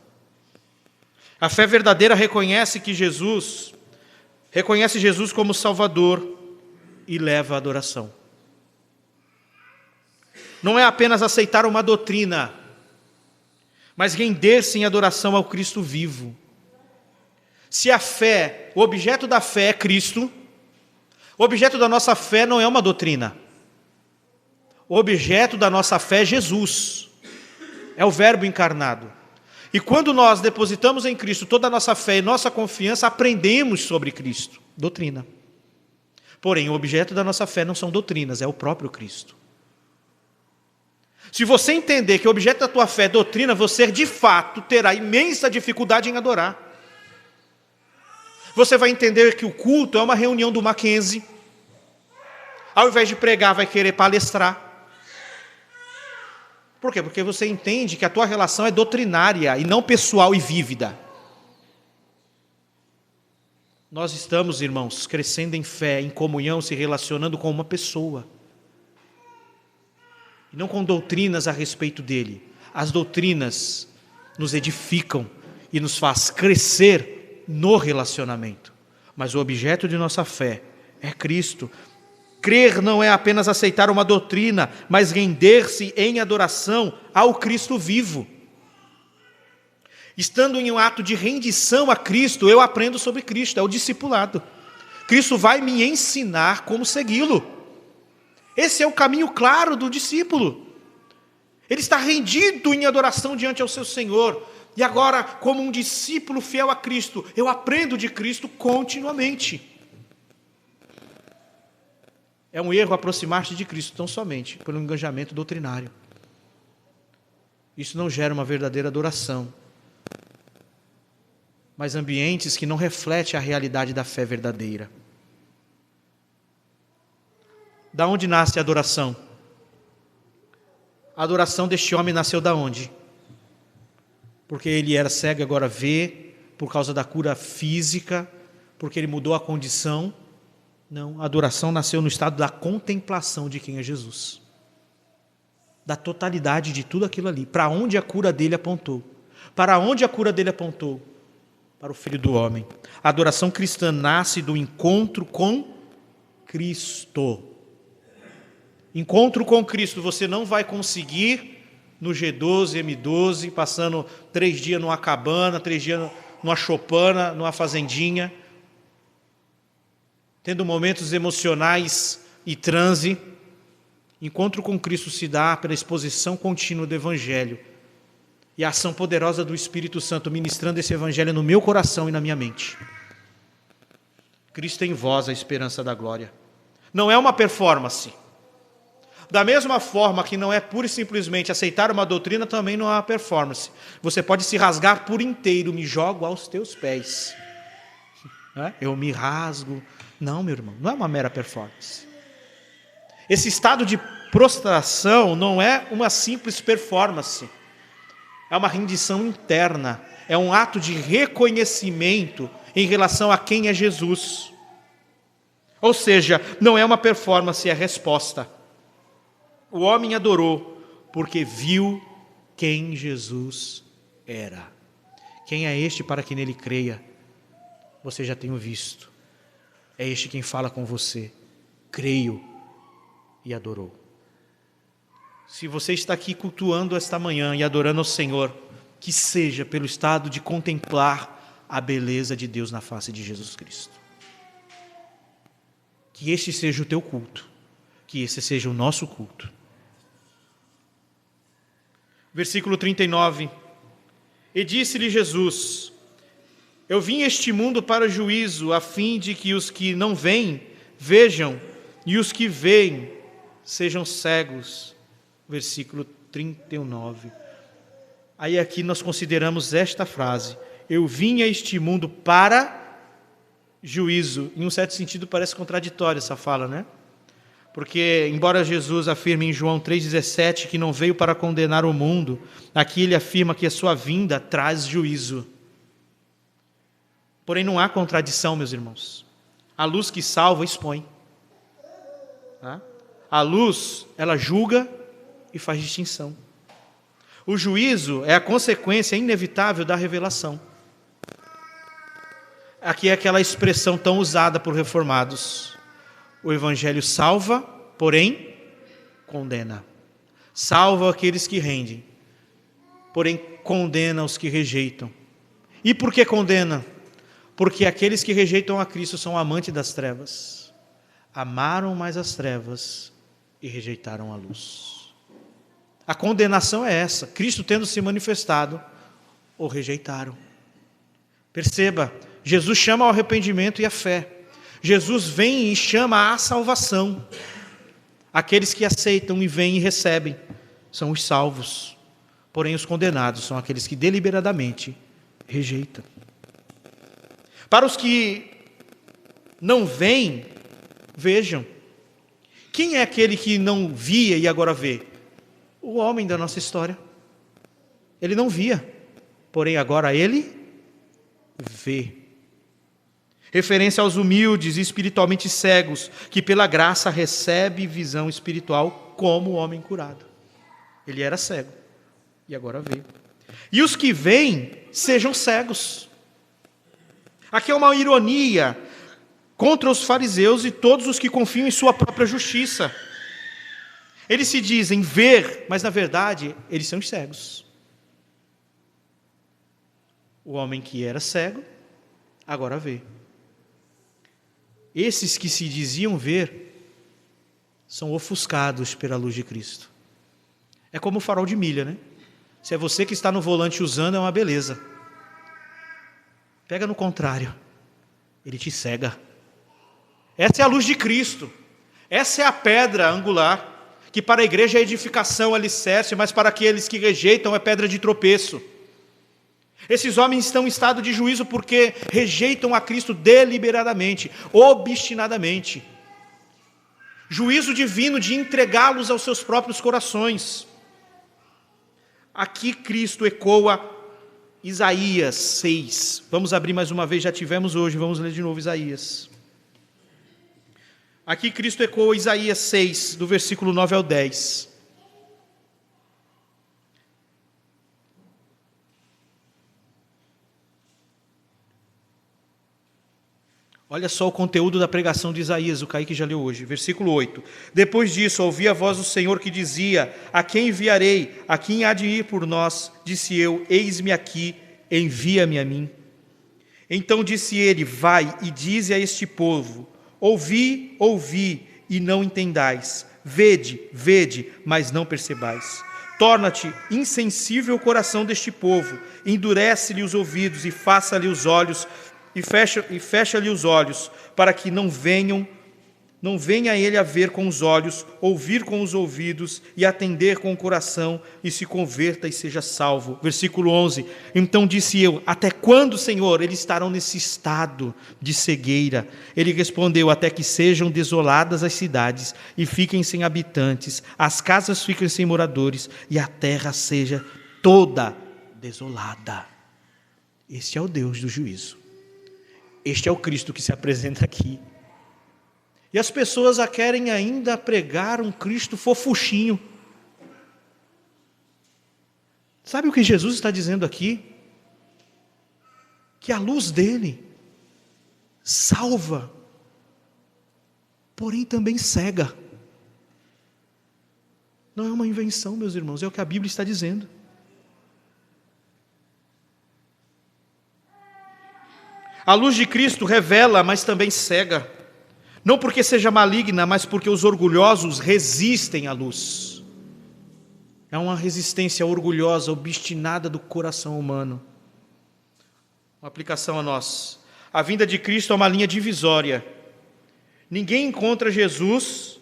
A fé verdadeira reconhece Jesus como Salvador e leva à adoração. Não é apenas aceitar uma doutrina, mas render-se em adoração ao Cristo vivo. Se a fé, o objeto da fé é Cristo, o objeto da nossa fé não é uma doutrina. O objeto da nossa fé é Jesus, é o Verbo encarnado. E quando nós depositamos em Cristo toda a nossa fé e nossa confiança, aprendemos sobre Cristo, doutrina. Porém, o objeto da nossa fé não são doutrinas, é o próprio Cristo. Se você entender que o objeto da tua fé é doutrina, você de fato terá imensa dificuldade em adorar. Você vai entender que o culto é uma reunião do Mackenzie. Ao invés de pregar, vai querer palestrar. Por quê? Porque você entende que a tua relação é doutrinária e não pessoal e vívida. Nós estamos, irmãos, crescendo em fé, em comunhão, se relacionando com uma pessoa. E não com doutrinas a respeito dele. As doutrinas nos edificam e nos faz crescer no relacionamento. Mas o objeto de nossa fé é Cristo. Crer não é apenas aceitar uma doutrina, mas render-se em adoração ao Cristo vivo. Estando em um ato de rendição a Cristo, eu aprendo sobre Cristo, é o discipulado. Cristo vai me ensinar como segui-lo. Esse é o caminho claro do discípulo. Ele está rendido em adoração diante ao seu Senhor. E agora, como um discípulo fiel a Cristo, eu aprendo de Cristo continuamente. É um erro aproximar-se de Cristo tão somente pelo engajamento doutrinário. Isso não gera uma verdadeira adoração, mas ambientes que não refletem a realidade da fé verdadeira. Da onde nasce a adoração? A adoração deste homem nasceu da onde? Porque ele era cego e agora vê, por causa da cura física, porque ele mudou a condição? Não, a adoração nasceu no estado da contemplação de quem é Jesus. Da totalidade de tudo aquilo ali. Para onde a cura dele apontou? Para onde a cura dele apontou? Para o Filho do Homem. A adoração cristã nasce do encontro com Cristo. Encontro com Cristo você não vai conseguir no G12, M12, passando 3 dias numa cabana, 3 dias numa choupana, numa fazendinha, tendo momentos emocionais e transe. Encontro com Cristo se dá pela exposição contínua do Evangelho e a ação poderosa do Espírito Santo ministrando esse Evangelho no meu coração e na minha mente. Cristo em vós, a esperança da glória. Não é uma performance. Da mesma forma que não é pura e simplesmente aceitar uma doutrina, também não é uma performance. Você pode se rasgar por inteiro, me jogo aos teus pés. Eu me rasgo. Não, meu irmão, não é uma mera performance. Esse estado de prostração não é uma simples performance. É uma rendição interna. É um ato de reconhecimento em relação a quem é Jesus. Ou seja, não é uma performance, é resposta. O homem adorou porque viu quem Jesus era. Quem é este para que nele creia? Você já tem o visto. É este quem fala com você. Creio. E adorou. Se você está aqui cultuando esta manhã e adorando ao Senhor, que seja pelo estado de contemplar a beleza de Deus na face de Jesus Cristo. Que este seja o teu culto. Que esse seja o nosso culto. Versículo 39. E disse-lhe Jesus: eu vim a este mundo para juízo, a fim de que os que não veem, vejam, e os que veem, sejam cegos. Versículo 39. Aí aqui nós consideramos esta frase: eu vim a este mundo para juízo. Em um certo sentido parece contraditória essa fala, né? Porque, embora Jesus afirme em João 3,17 que não veio para condenar o mundo, aqui ele afirma que a sua vinda traz juízo. Porém, não há contradição, meus irmãos. A luz que salva expõe. A luz, ela julga e faz distinção. O juízo é a consequência inevitável da revelação. Aqui é aquela expressão tão usada por reformados. O Evangelho salva, porém condena. Salva aqueles que rendem, porém condena os que rejeitam. E por que condena? Porque aqueles que rejeitam a Cristo são amantes das trevas. Amaram mais as trevas e rejeitaram a luz. A condenação é essa. Cristo tendo se manifestado, o rejeitaram. Perceba, Jesus chama ao arrependimento e à fé. Jesus vem e chama à salvação. Aqueles que aceitam e vêm e recebem são os salvos. Porém, os condenados são aqueles que deliberadamente rejeitam. Para os que não veem, vejam. Quem é aquele que não via e agora vê? O homem da nossa história. Ele não via, porém agora ele vê. Referência aos humildes e espiritualmente cegos, que pela graça recebe visão espiritual como o homem curado. Ele era cego e agora vê. E os que veem, sejam cegos. Aqui é uma ironia contra os fariseus e todos os que confiam em sua própria justiça. Eles se dizem ver, mas na verdade eles são cegos. O homem que era cego, agora vê. Esses que se diziam ver, são ofuscados pela luz de Cristo. É como o farol de milha, né? Se é você que está no volante usando, é uma beleza. Pega no contrário, ele te cega. Essa é a luz de Cristo. Essa é a pedra angular, que para a igreja é edificação, alicerce, mas para aqueles que rejeitam é pedra de tropeço. Esses homens estão em estado de juízo porque rejeitam a Cristo deliberadamente, obstinadamente. Juízo divino de entregá-los aos seus próprios corações. Aqui Cristo ecoa Isaías 6. Vamos abrir mais uma vez, já tivemos hoje, vamos ler de novo Isaías. Aqui Cristo ecoa Isaías 6, do versículo 9 ao 10. Olha só o conteúdo da pregação de Isaías, o Kaique já leu hoje. Versículo 8. Depois disso, ouvi a voz do Senhor que dizia: a quem enviarei? A quem há de ir por nós? Disse eu: eis-me aqui, envia-me a mim. Então disse ele: vai e dize a este povo: ouvi, ouvi, e não entendais. Vede, vede, mas não percebais. Torna-te insensível o coração deste povo, endurece-lhe os ouvidos e faça-lhe os olhos e fecha-lhe os olhos, para que não venha ele a ver com os olhos, ouvir com os ouvidos e atender com o coração, e se converta e seja salvo. Versículo 11. Então disse eu: até quando, Senhor, eles estarão nesse estado de cegueira? Ele respondeu: até que sejam desoladas as cidades e fiquem sem habitantes, as casas fiquem sem moradores e a terra seja toda desolada. Este é o Deus do juízo. Este é o Cristo que se apresenta aqui. E as pessoas querem ainda pregar um Cristo fofuchinho. Sabe o que Jesus está dizendo aqui? Que a luz dele salva, porém também cega. Não é uma invenção, meus irmãos, é o que a Bíblia está dizendo. A luz de Cristo revela, mas também cega. Não porque seja maligna, mas porque os orgulhosos resistem à luz. É uma resistência orgulhosa, obstinada do coração humano. Uma aplicação a nós. A vinda de Cristo é uma linha divisória. Ninguém encontra Jesus,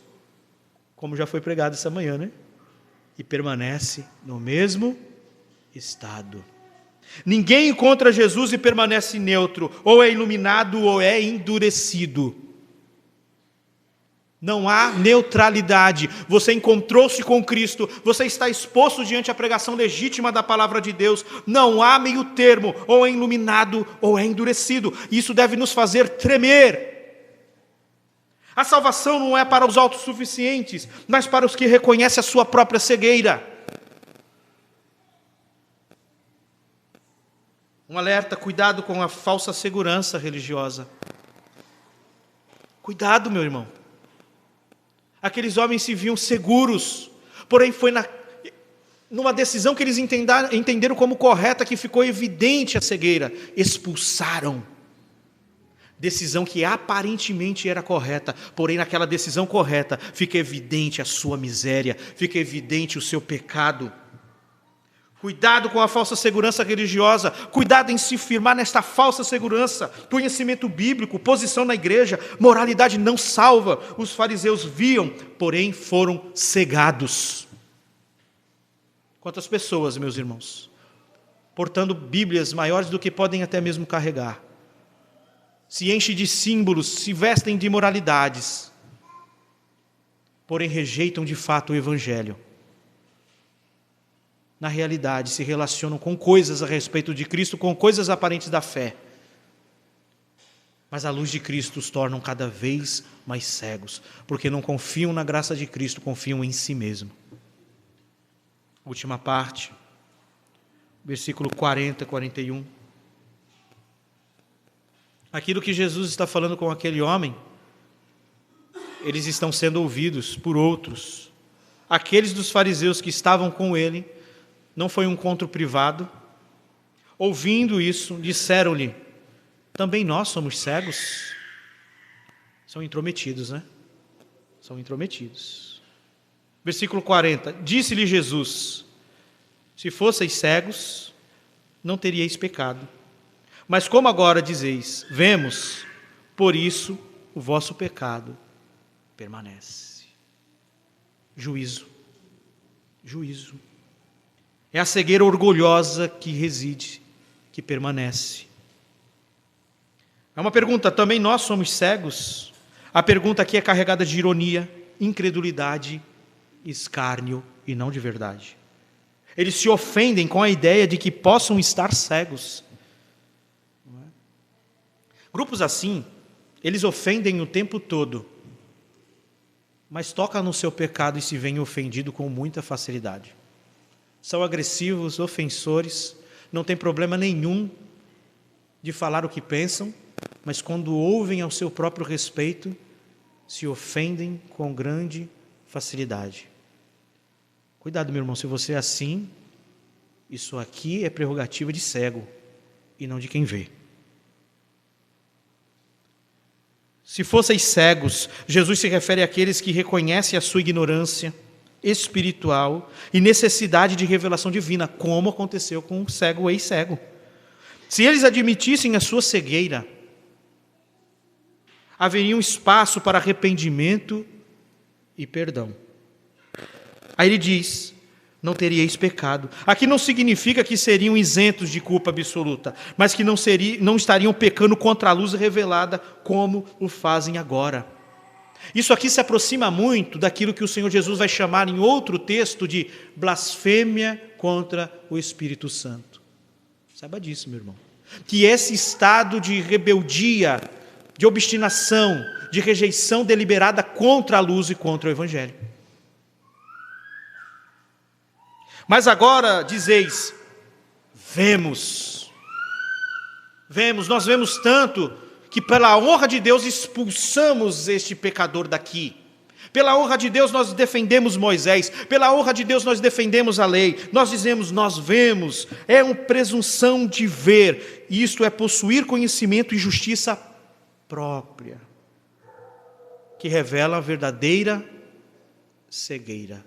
como já foi pregado essa manhã, né? E permanece no mesmo estado. Ninguém encontra Jesus e permanece neutro, ou é iluminado ou é endurecido. Não há neutralidade. Você encontrou-se com Cristo, você está exposto diante a pregação legítima da palavra de Deus. Não há meio termo, ou é iluminado ou é endurecido. Isso deve nos fazer tremer. A salvação não é para os autossuficientes, mas para os que reconhecem a sua própria cegueira. Um alerta: cuidado com a falsa segurança religiosa. Cuidado, meu irmão. Aqueles homens se viam seguros, porém foi numa decisão que eles entenderam como correta que ficou evidente a cegueira. Expulsaram. Decisão que aparentemente era correta, porém naquela decisão correta fica evidente a sua miséria, fica evidente o seu pecado. Cuidado com a falsa segurança religiosa, cuidado em se firmar nesta falsa segurança. Conhecimento bíblico, posição na igreja, moralidade não salva. Os fariseus viam, porém foram cegados. Quantas pessoas, meus irmãos, portando Bíblias maiores do que podem até mesmo carregar, se enchem de símbolos, se vestem de moralidades, porém rejeitam de fato o Evangelho. Na realidade, se relacionam com coisas a respeito de Cristo, com coisas aparentes da fé. Mas a luz de Cristo os torna cada vez mais cegos, porque não confiam na graça de Cristo, confiam em si mesmo. Última parte, versículo 40 e 41. Aquilo que Jesus está falando com aquele homem, eles estão sendo ouvidos por outros. Aqueles dos fariseus que estavam com ele, não foi um encontro privado. Ouvindo isso, disseram-lhe: também nós somos cegos? São intrometidos, né? São intrometidos. Versículo 40. Disse-lhe Jesus: se fosseis cegos, não teríeis pecado. Mas como agora dizeis: vemos, por isso o vosso pecado permanece. Juízo. Juízo. É a cegueira orgulhosa que reside, que permanece. É uma pergunta, também nós somos cegos? A pergunta aqui é carregada de ironia, incredulidade, escárnio e não de verdade. Eles se ofendem com a ideia de que possam estar cegos. Grupos assim, eles ofendem o tempo todo, mas tocam no seu pecado e se veem ofendidos com muita facilidade. São agressivos, ofensores, não tem problema nenhum de falar o que pensam, mas quando ouvem ao seu próprio respeito, se ofendem com grande facilidade. Cuidado, meu irmão, se você é assim, isso aqui é prerrogativa de cego e não de quem vê. Se fosseis cegos, Jesus se refere àqueles que reconhecem a sua ignorância espiritual e necessidade de revelação divina, como aconteceu com o cego ou ex-cego. Se eles admitissem a sua cegueira, haveria um espaço para arrependimento e perdão. Aí ele diz: não teríeis pecado. Aqui não significa que seriam isentos de culpa absoluta, mas que não estariam pecando contra a luz revelada como o fazem agora. Isso aqui se aproxima muito daquilo que o Senhor Jesus vai chamar em outro texto de blasfêmia contra o Espírito Santo. Saiba disso, meu irmão. Que esse estado de rebeldia, de obstinação, de rejeição deliberada contra a luz e contra o Evangelho. Mas agora dizeis: nós vemos tanto que pela honra de Deus expulsamos este pecador daqui. Pela honra de Deus nós defendemos Moisés, pela honra de Deus nós defendemos a lei. Nós dizemos: nós vemos, é uma presunção de ver, e isto é possuir conhecimento e justiça própria, que revela a verdadeira cegueira,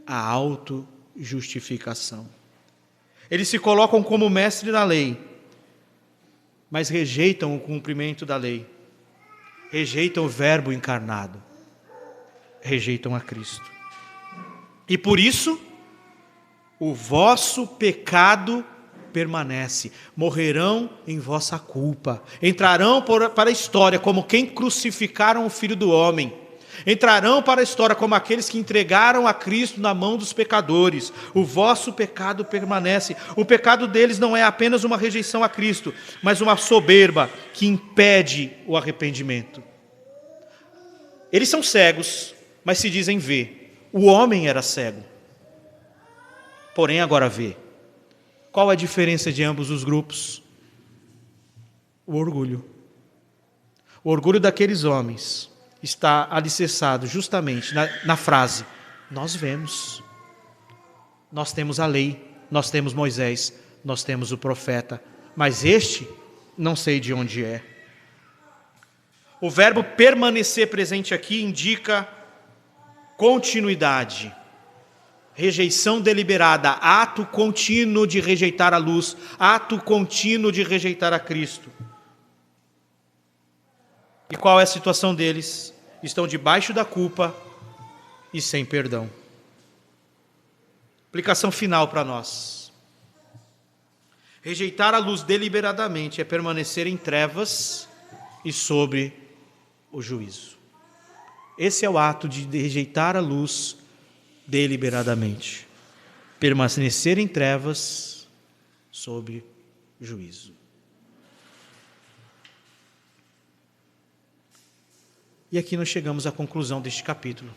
a autojustificação. Eles se colocam como mestre da lei, mas rejeitam o cumprimento da lei, rejeitam o Verbo encarnado, rejeitam a Cristo. E por isso, o vosso pecado permanece, morrerão em vossa culpa, entrarão para a história como quem crucificaram o Filho do Homem, entrarão para a história como aqueles que entregaram a Cristo na mão dos pecadores. O vosso pecado permanece. O pecado deles não é apenas uma rejeição a Cristo, mas uma soberba que impede o arrependimento. Eles são cegos, mas se dizem ver. O homem era cego, porém agora vê. Qual a diferença de ambos os grupos? O orgulho. O orgulho daqueles homens está alicerçado justamente na frase: nós vemos, nós temos a lei, nós temos Moisés, nós temos o profeta, mas este não sei de onde é. O verbo permanecer presente aqui indica continuidade, rejeição deliberada, ato contínuo de rejeitar a luz, ato contínuo de rejeitar a Cristo. E qual é a situação deles? Estão debaixo da culpa e sem perdão. Aplicação final para nós. Rejeitar a luz deliberadamente é permanecer em trevas e sobre o juízo. Esse é o ato de rejeitar a luz deliberadamente. Permanecer em trevas sobre juízo. E aqui nós chegamos à conclusão deste capítulo.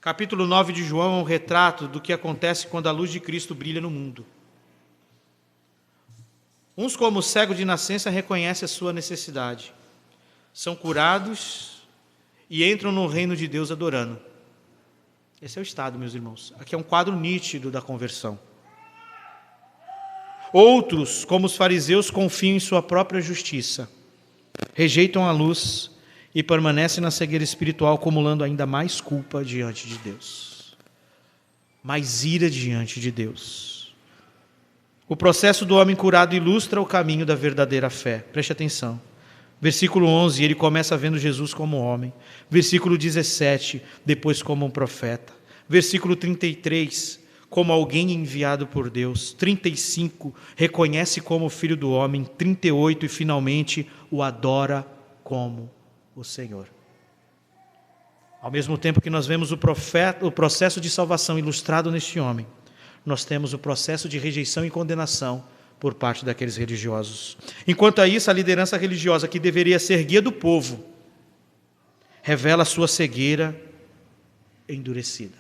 Capítulo 9 de João é um retrato do que acontece quando a luz de Cristo brilha no mundo. Uns, como cego de nascença, reconhecem a sua necessidade. São curados e entram no reino de Deus adorando. Esse é o estado, meus irmãos. Aqui é um quadro nítido da conversão. Outros, como os fariseus, confiam em sua própria justiça. Rejeitam a luz e permanecem na cegueira espiritual, acumulando ainda mais culpa diante de Deus, mais ira diante de Deus. O processo do homem curado ilustra o caminho da verdadeira fé. Preste atenção. Versículo 11, ele começa vendo Jesus como homem. Versículo 17, depois como um profeta. Versículo 33, como alguém enviado por Deus. 35, reconhece como filho do homem. 38, e finalmente o adora como o Senhor. Ao mesmo tempo que nós vemos o processo de salvação ilustrado neste homem, nós temos o processo de rejeição e condenação por parte daqueles religiosos. Enquanto a isso, a liderança religiosa, que deveria ser guia do povo, revela a sua cegueira endurecida.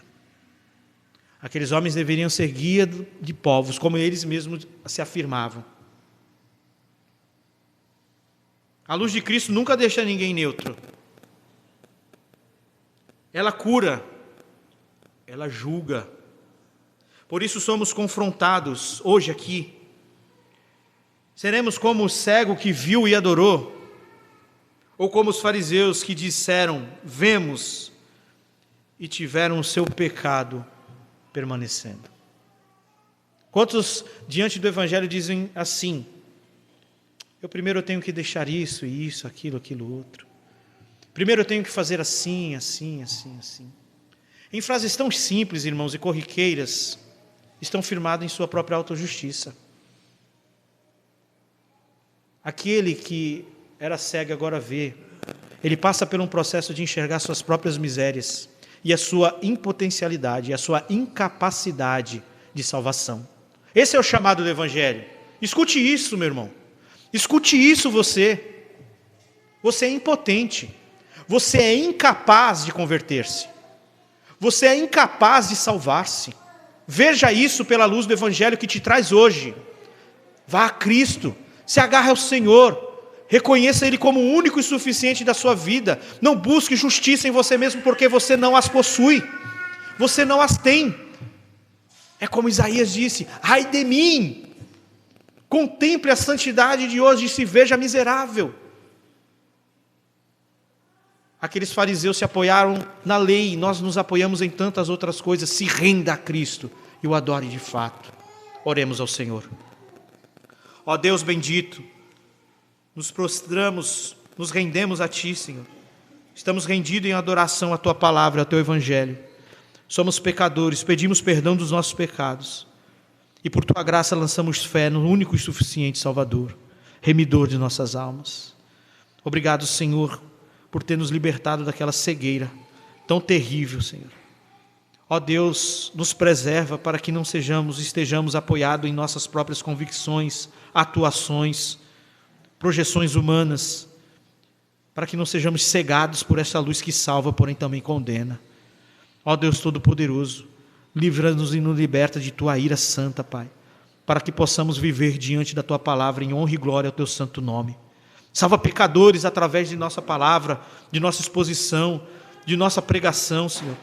Aqueles homens deveriam ser guia de povos, como eles mesmos se afirmavam. A luz de Cristo nunca deixa ninguém neutro. Ela cura, ela julga. Por isso somos confrontados hoje aqui. Seremos como o cego que viu e adorou? Ou como os fariseus que disseram, vemos, e tiveram o seu pecado permanecendo? Quantos diante do Evangelho dizem assim, eu primeiro tenho que deixar isso, aquilo outro. Primeiro eu tenho que fazer assim. Em frases tão simples, irmãos, e corriqueiras, estão firmados em sua própria autojustiça. Aquele que era cego agora vê. Ele passa por um processo de enxergar suas próprias misérias e a sua impotencialidade, a sua incapacidade de salvação. Esse é o chamado do Evangelho. Escute isso, meu irmão. Escute isso, você. Você é impotente. Você é incapaz de converter-se. Você é incapaz de salvar-se. Veja isso pela luz do Evangelho que te traz hoje. Vá a Cristo. Se agarre ao Senhor. Reconheça Ele como o único e suficiente da sua vida. Não busque justiça em você mesmo, porque você não as possui. Você não as tem. É como Isaías disse, ai de mim. Contemple a santidade de hoje e se veja miserável. Aqueles fariseus se apoiaram na lei, nós nos apoiamos em tantas outras coisas. Se renda a Cristo e o adore de fato. Oremos ao Senhor. Ó Deus bendito, nos prostramos, nos rendemos a Ti, Senhor. Estamos rendidos em adoração à Tua palavra, ao Teu Evangelho. Somos pecadores, pedimos perdão dos nossos pecados. E por Tua graça lançamos fé no único e suficiente Salvador, remidor de nossas almas. Obrigado, Senhor, por ter nos libertado daquela cegueira tão terrível, Senhor. Ó Deus, nos preserva para que não estejamos apoiados em nossas próprias convicções, atuações, projeções humanas, para que não sejamos cegados por essa luz que salva, porém também condena. Ó Deus Todo-Poderoso, livra-nos e nos liberta de Tua ira santa, Pai, para que possamos viver diante da Tua palavra em honra e glória ao Teu santo nome. Salva pecadores através de nossa palavra, de nossa exposição, de nossa pregação, Senhor.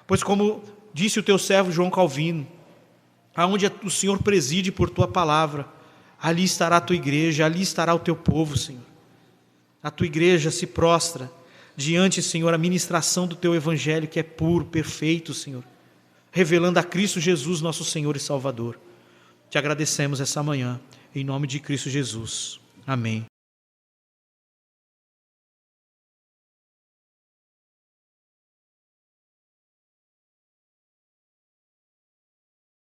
Pois como disse o Teu servo João Calvino, aonde o Senhor preside por Tua palavra, ali estará a Tua igreja, ali estará o Teu povo, Senhor. A Tua igreja se prostra diante, Senhor, a ministração do Teu Evangelho, que é puro, perfeito, Senhor, revelando a Cristo Jesus, nosso Senhor e Salvador. Te agradecemos essa manhã, em nome de Cristo Jesus. Amém.